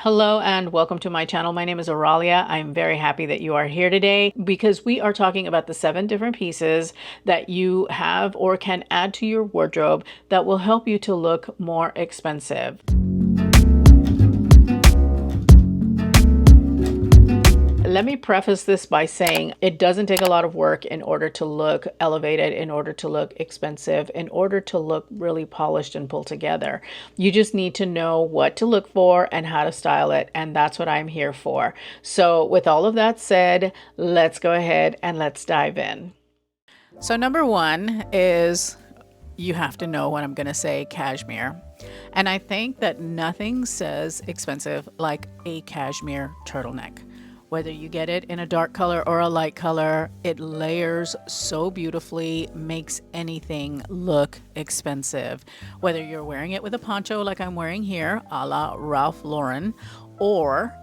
Hello and welcome to my channel. My name is Oralia. I'm very happy that you are here today because we are talking about the 7 different pieces that you have or can add to your wardrobe that will help you to look more expensive. Let me preface this by saying it doesn't take a lot of work in order to look elevated, in order to look expensive, in order to look really polished and pulled together. You just need to know what to look for and how to style it, and that's what I'm here for. So with all of that said, let's go ahead and let's dive in. So number one is you have to know what I'm going to say, cashmere. And I think that nothing says expensive like a cashmere turtleneck. Whether you get it in a dark color or a light color, it layers so beautifully, makes anything look expensive. Whether you're wearing it with a poncho like I'm wearing here, a la Ralph Lauren, or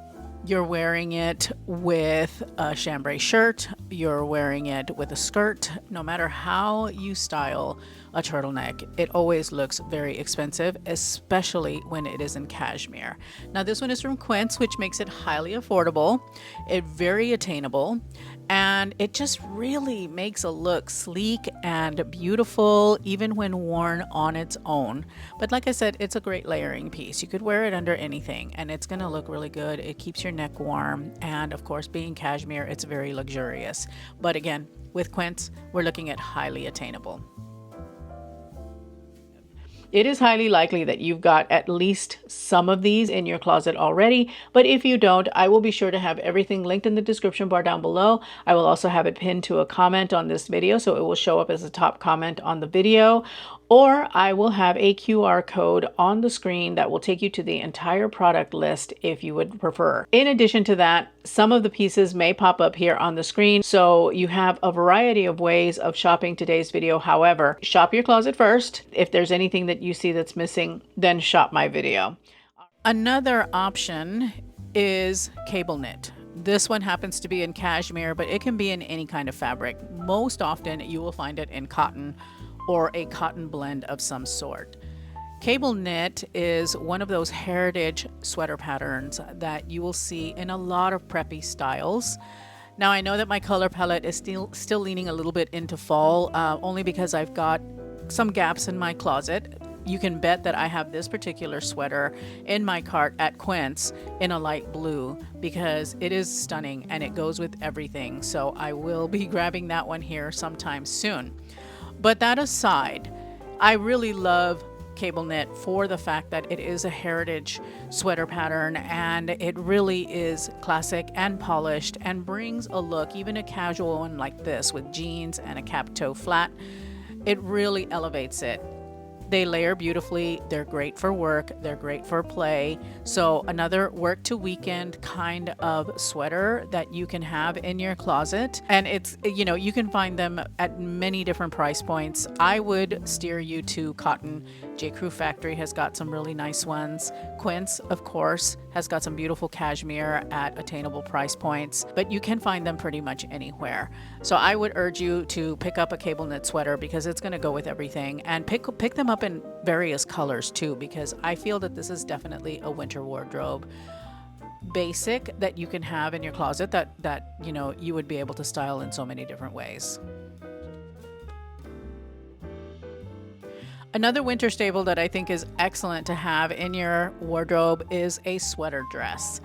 you're wearing it with a chambray shirt, you're wearing it with a skirt, no matter how you style a turtleneck, it always looks very expensive, especially when it is in cashmere. Now this one is from Quince, which makes it highly affordable, it's very attainable, and it just really makes a look sleek and beautiful even when worn on its own. But like I said, it's a great layering piece. You could wear it under anything and it's going to look really good. It keeps your neck warm, and of course, being cashmere, it's very luxurious. But again, with Quince, we're looking at highly attainable. It is highly likely that you've got at least some of these in your closet already, but if you don't, I will be sure to have everything linked in the description bar down below. I will also have it pinned to a comment on this video, so it will show up as a top comment on the video, or I will have a QR code on the screen that will take you to the entire product list if you would prefer. In addition to that, some of the pieces may pop up here on the screen, so you have a variety of ways of shopping today's video. However, shop your closet first. If there's anything that you see that's missing, then shop my video. Another option is cable knit. This one happens to be in cashmere, but it can be in any kind of fabric. Most often you will find it in cotton or a cotton blend of some sort. Cable knit is one of those heritage sweater patterns that you will see in a lot of preppy styles. Now I know that my color palette is still leaning a little bit into fall, only because I've got some gaps in my closet. You can bet that I have this particular sweater in my cart at Quince in a light blue because it is stunning and it goes with everything. So I will be grabbing that one here sometime soon. But that aside, I really love cable knit for the fact that it is a heritage sweater pattern and it really is classic and polished and brings a look, even a casual one like this with jeans and a cap toe flat, it really elevates it. They layer beautifully, they're great for work, they're great for play. So another work to weekend kind of sweater that you can have in your closet. And it's, you can find them at many different price points. I would steer you to cotton. J. Crew Factory has got some really nice ones. Quince, of course, has got some beautiful cashmere at attainable price points, but you can find them pretty much anywhere. So I would urge you to pick up a cable knit sweater because it's going to go with everything, and pick them up in various colors too, because I feel that this is definitely a winter wardrobe basic that you can have in your closet that you would be able to style in so many different ways. Another winter staple that I think is excellent to have in your wardrobe is a sweater dress.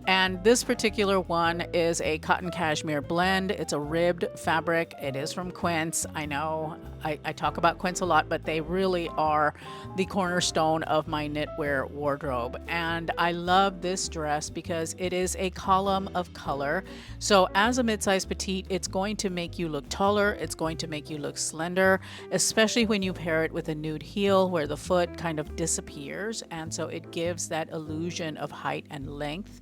And this particular one is a cotton cashmere blend. It's a ribbed fabric. It is from Quince. I know I talk about Quince a lot, but they really are the cornerstone of my knitwear wardrobe. And I love this dress because it is a column of color. So as a mid-size petite, it's going to make you look taller. It's going to make you look slender, especially when you pair it with a nude heel where the foot kind of disappears. And so it gives that illusion of height and length.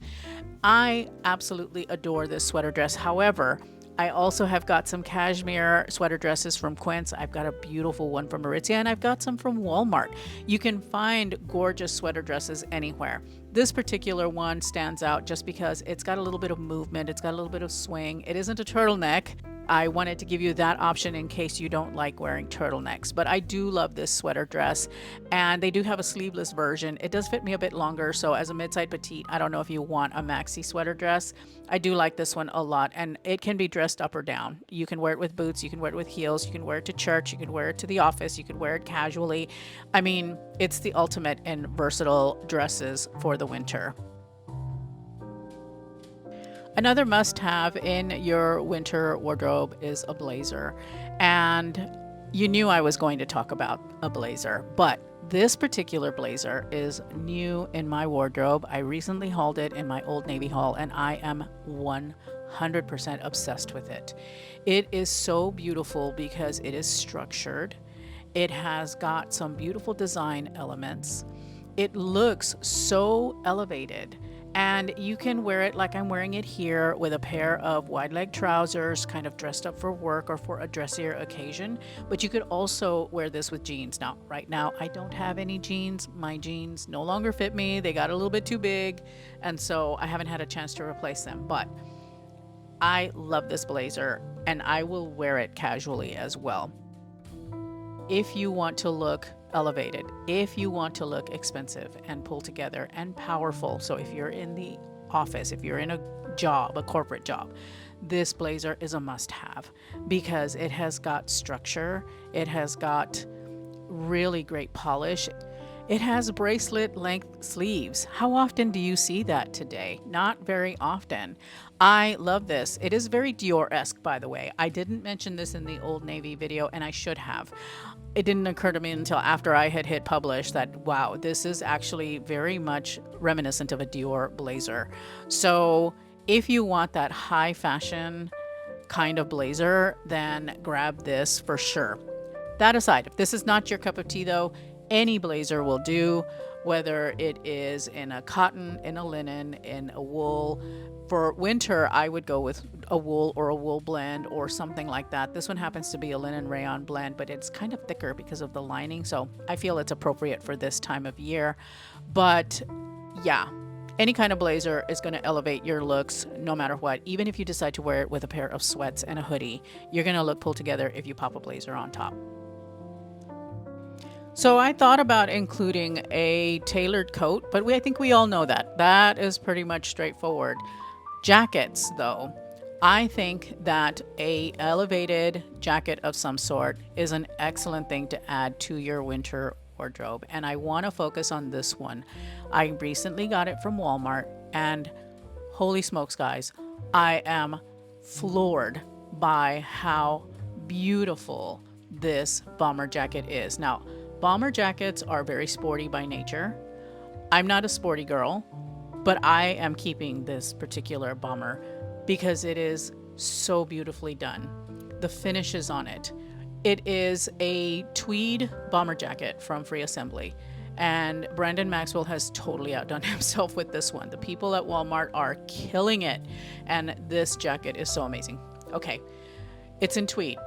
I absolutely adore this sweater dress. However, I also have got some cashmere sweater dresses from Quince. I've got a beautiful one from Aritzia, and I've got some from Walmart. You can find gorgeous sweater dresses anywhere. This particular one stands out just because it's got a little bit of movement. It's got a little bit of swing. It isn't a turtleneck. I wanted to give you that option in case you don't like wearing turtlenecks. But I do love this sweater dress, and they do have a sleeveless version. It does fit me a bit longer, so as a mid-side petite, I don't know if you want a maxi sweater dress. I do like this one a lot, and it can be dressed up or down. You can wear it with boots, you can wear it with heels, you can wear it to church, you can wear it to the office, you can wear it casually. I mean, it's the ultimate in versatile dresses for the winter. Another must-have in your winter wardrobe is a blazer. And you knew I was going to talk about a blazer, but this particular blazer is new in my wardrobe. I recently hauled it in my Old Navy haul, and I am 100% obsessed with it. It is so beautiful because it is structured. It has got some beautiful design elements. It looks so elevated. And you can wear it like I'm wearing it here with a pair of wide leg trousers, kind of dressed up for work or for a dressier occasion. But you could also wear this with jeans. Now, right now, I don't have any jeans. My jeans no longer fit me. They got a little bit too big. And so I haven't had a chance to replace them. But I love this blazer, and I will wear it casually as well. If you want to look elevated, if you want to look expensive and pulled together and powerful, so if you're in the office, if you're in a job, a corporate job, this blazer is a must-have because it has got structure, it has got really great polish. It has bracelet length sleeves. How often do you see that today? Not very often. I love this. It is very Dior-esque, by the way. I didn't mention this in the Old Navy video, and I should have. It didn't occur to me until after I had hit publish that, wow, this is actually very much reminiscent of a Dior blazer. So if you want that high fashion kind of blazer, then grab this for sure. That aside, if this is not your cup of tea though, any blazer will do, whether it is in a cotton, in a linen, in a wool. For winter, I would go with a wool or a wool blend or something like that. This one happens to be a linen rayon blend, but it's kind of thicker because of the lining, so I feel it's appropriate for this time of year. But yeah, any kind of blazer is going to elevate your looks no matter what. Even if you decide to wear it with a pair of sweats and a hoodie, you're going to look pulled together if you pop a blazer on top. So I thought about including a tailored coat, but I think we all know that. That is pretty much straightforward. Jackets, though, I think that a elevated jacket of some sort is an excellent thing to add to your winter wardrobe, and I want to focus on this one. I recently got it from Walmart, and holy smokes, guys, I am floored by how beautiful this bomber jacket is. Now, bomber jackets are very sporty by nature. I'm not a sporty girl, but I am keeping this particular bomber because it is so beautifully done. The finishes on it. It is a tweed bomber jacket from Free Assembly, and Brandon Maxwell has totally outdone himself with this one. The people at Walmart are killing it, and this jacket is so amazing. Okay, it's in tweed.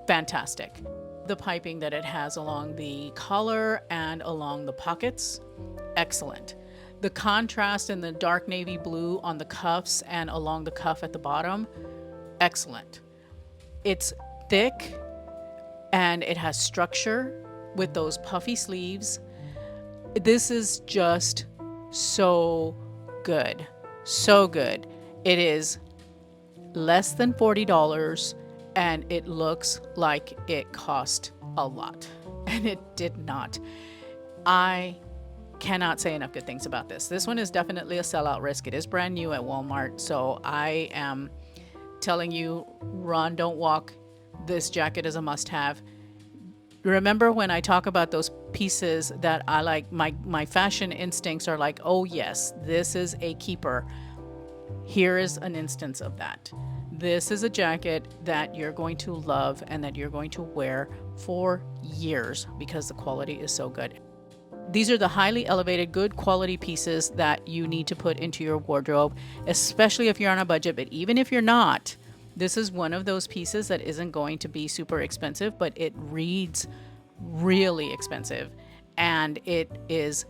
Fantastic. The piping that it has along the collar and along the pockets, excellent. The contrast in the dark navy blue on the cuffs and along the cuff at the bottom, excellent. It's thick and it has structure with those puffy sleeves. This is just so good. So good. It is less than $40. And it looks like it cost a lot, and it did not. I cannot say enough good things about this. This one is definitely a sellout risk. It is brand new at Walmart, so I am telling you, run, don't walk. This jacket is a must-have. Remember when I talk about those pieces that I like, my fashion instincts are like, oh yes, this is a keeper. Here is an instance of that. This is a jacket that you're going to love and that you're going to wear for years because the quality is so good. These are the highly elevated, good quality pieces that you need to put into your wardrobe, especially if you're on a budget. But even if you're not, this is one of those pieces that isn't going to be super expensive, but it reads really expensive. And it is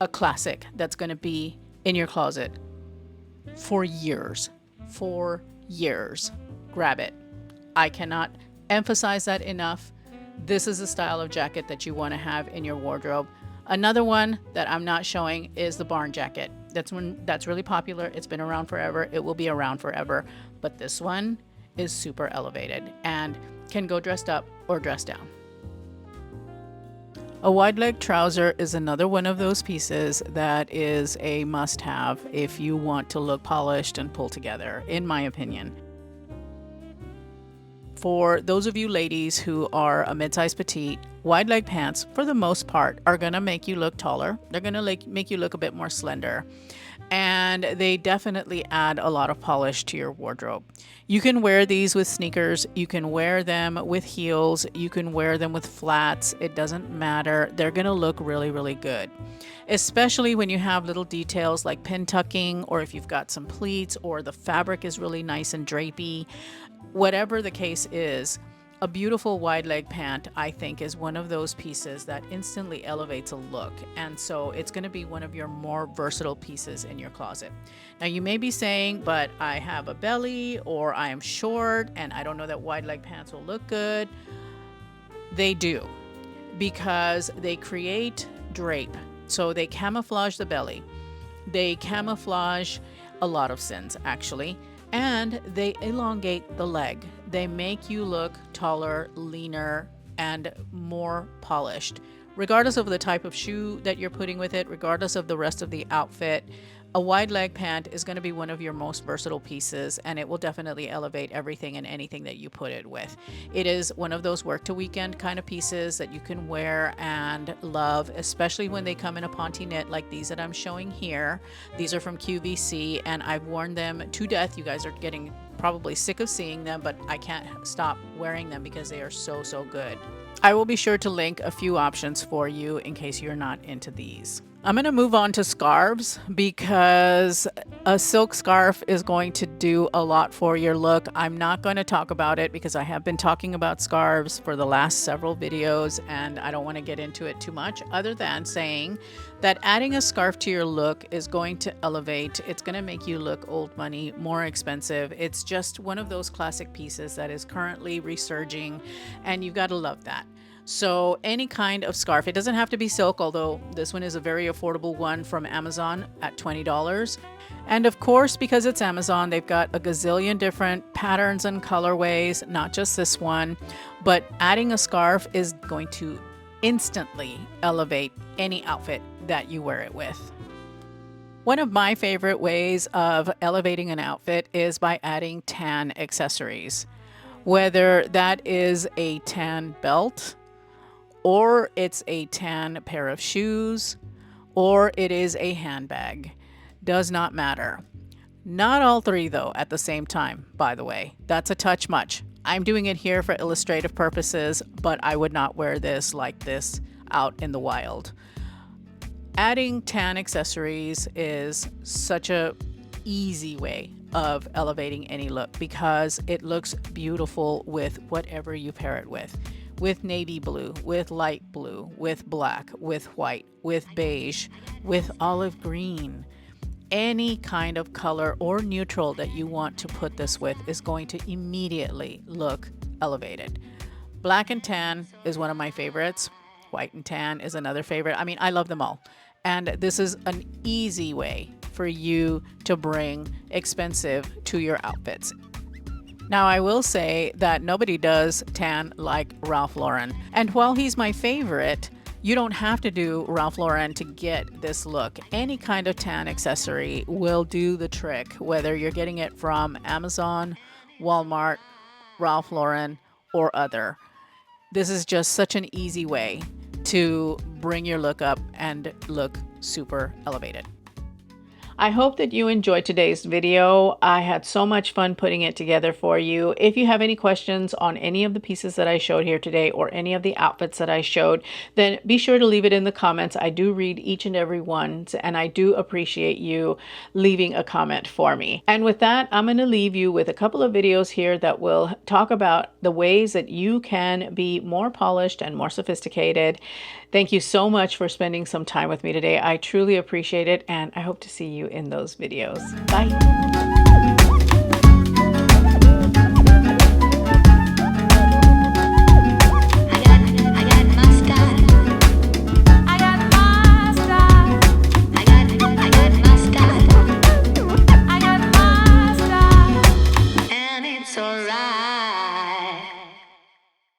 a classic that's going to be in your closet for years. Grab it. I cannot emphasize that enough. This is the style of jacket that you want to have in your wardrobe. Another one that I'm not showing is the barn jacket. That's really popular. It's been around forever. It will be around forever. But this one is super elevated and can go dressed up or dressed down. A wide leg trouser is another one of those pieces that is a must-have if you want to look polished and pulled together, in my opinion. For those of you ladies who are a mid-size petite, wide leg pants, for the most part, are going to make you look taller. They're going to make you look a bit more slender. And they definitely add a lot of polish to your wardrobe. You can wear these with sneakers. You can wear them with heels. You can wear them with flats. It doesn't matter. They're going to look really, really good. Especially when you have little details like pin tucking, or if you've got some pleats, or the fabric is really nice and drapey. Whatever the case is, a beautiful wide leg pant, I think, is one of those pieces that instantly elevates a look. And so it's going to be one of your more versatile pieces in your closet. Now you may be saying, but I have a belly, or I am short and I don't know that wide leg pants will look good. They do, because they create drape. So they camouflage the belly. They camouflage a lot of sins, actually. And they elongate the leg. They make you look taller, leaner, and more polished. Regardless of the type of shoe that you're putting with it, regardless of the rest of the outfit, a wide leg pant is going to be one of your most versatile pieces, and it will definitely elevate everything and anything that you put it with. It is one of those work to weekend kind of pieces that you can wear and love, especially when they come in a ponte knit like these that I'm showing here. These are from QVC, and I've worn them to death. You guys are getting probably sick of seeing them, but I can't stop wearing them because they are so, so good. I will be sure to link a few options for you in case you're not into these. I'm going to move on to scarves, because a silk scarf is going to do a lot for your look. I'm not going to talk about it because I have been talking about scarves for the last several videos, and I don't want to get into it too much, other than saying that adding a scarf to your look is going to elevate. It's going to make you look old money, more expensive. It's just one of those classic pieces that is currently resurging, and you've got to love that. So any kind of scarf, it doesn't have to be silk, although this one is a very affordable one from Amazon at $20. And of course, because it's Amazon, they've got a gazillion different patterns and colorways, not just this one, but adding a scarf is going to instantly elevate any outfit that you wear it with. One of my favorite ways of elevating an outfit is by adding tan accessories, whether that is a tan belt, or it's a tan pair of shoes, or it is a handbag. Does not matter. Not all three, though, at the same time, by the way. That's a touch much. I'm doing it here for illustrative purposes, but I would not wear this like this out in the wild. Adding tan accessories is such a easy way of elevating any look, because it looks beautiful with whatever you pair it with navy blue, with light blue, with black, with white, with beige, with olive green. Any kind of color or neutral that you want to put this with is going to immediately look elevated. Black and tan is one of my favorites. White and tan is another favorite. I mean, I love them all. And this is an easy way for you to bring expensive to your outfits. Now, I will say that nobody does tan like Ralph Lauren. And while he's my favorite, you don't have to do Ralph Lauren to get this look. Any kind of tan accessory will do the trick, whether you're getting it from Amazon, Walmart, Ralph Lauren, or other. This is just such an easy way to bring your look up and look super elevated. I hope that you enjoyed today's video. I had so much fun putting it together for you. If you have any questions on any of the pieces that I showed here today, or any of the outfits that I showed, then be sure to leave it in the comments. I do read each and every one, and I do appreciate you leaving a comment for me. And with that, I'm going to leave you with a couple of videos here that will talk about the ways that you can be more polished and more sophisticated. Thank you so much for spending some time with me today. I truly appreciate it, and I hope to see you in those videos. Bye.